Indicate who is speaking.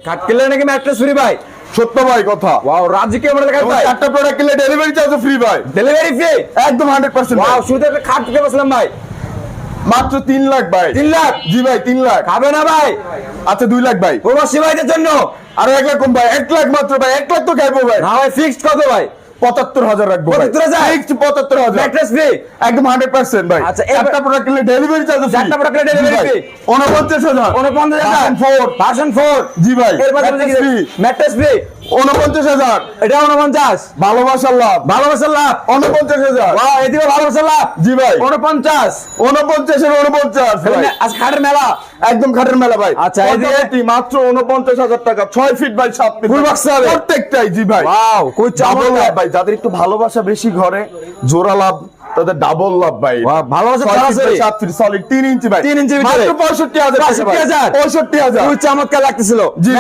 Speaker 1: খাট কিনলে নাকি ম্যাট্রেস ফ্রি ভাই?
Speaker 2: সত্য ভাই কথা।
Speaker 1: ওয়াও, রাজি কে মডেল খাট ভাই?
Speaker 2: চারটা প্রোডাক্ট কিনলে ডেলিভারি চার্জ ফ্রি ভাই।
Speaker 1: ডেলিভারি ফ্রি
Speaker 2: একদম 100%।
Speaker 1: ওয়াও, শুধু একটা খাট কিনতে বসলাম ভাই,
Speaker 2: মাত্র 3 লাখ ভাই।
Speaker 1: 3 লাখ?
Speaker 2: জি ভাই 3 লাখ।
Speaker 1: খাবে না ভাই?
Speaker 2: আচ্ছা 2 লাখ ভাই।
Speaker 1: প্রবাসী ভাইদের জন্য
Speaker 2: আরো 1 লাখ কম ভাই। 1 লাখ মাত্র ভাই। 1 লাখ তো খাইবো ভাই।
Speaker 1: না ভাই, ফিক্সড কত ভাই?
Speaker 2: ৭৫,০০০ রাখবো ভাই।
Speaker 1: ৭৫,০০০?
Speaker 2: ফিক্সড ৭৫,০০০।
Speaker 1: ম্যাট্রেস ফ্রি
Speaker 2: একদম 100% ভাই।
Speaker 1: আচ্ছা,
Speaker 2: চারটা প্রোডাক্ট কিনলে ডেলিভারি চার্জ ফ্রি।
Speaker 1: চারটা product কিনলে delivery free।
Speaker 2: 49,০০০।
Speaker 1: 49,000 ভার্সন 4।
Speaker 2: জি ভাই।
Speaker 1: এর পাশে
Speaker 2: ম্যাট্রেস ফ্রি।
Speaker 1: Mattress free
Speaker 2: 49,০০০।
Speaker 1: এটা 49।
Speaker 2: ভালোবাসার লাভ।
Speaker 1: ভালোবাসার লাভ
Speaker 2: 49,০০০।
Speaker 1: ওয়াও, এদিকে ভালোবাসার লাভ
Speaker 2: জি ভাই।
Speaker 1: 49।
Speaker 2: 49 ভাই।
Speaker 1: আজ খাটের মেলা
Speaker 2: একদম খাটের মেলা ভাই।
Speaker 1: আচ্ছা, এদিকে?
Speaker 2: পদ্ধতি মাত্র 49,০০০ টাকা। 6 ফিট বাই 7 ফিট।
Speaker 1: Full box হবে?
Speaker 2: প্রত্যেকটাই জি ভাই।
Speaker 1: ওয়াও, কই
Speaker 2: ডাবল
Speaker 1: চমৎকার
Speaker 2: লাভ ভাই। যাদের একটু ভালোবাসা বেশি ঘরে জোড়া লাভ, তাদের ডাবল লাভ ভাই।
Speaker 1: ওয়াও, ভালোবাসা
Speaker 2: 6 ফিট বাই
Speaker 1: সরাসরি
Speaker 2: 7 ফিট সলিড 3 ইঞ্চি ভাই।
Speaker 1: 3 ইঞ্চির ভিতরে?
Speaker 2: মাত্র 65,০০০ টাকা ভাই।
Speaker 1: 65,000?
Speaker 2: 65,০০০।
Speaker 1: খুবই চমৎকার লাগতেছিল।
Speaker 2: জি ভাই।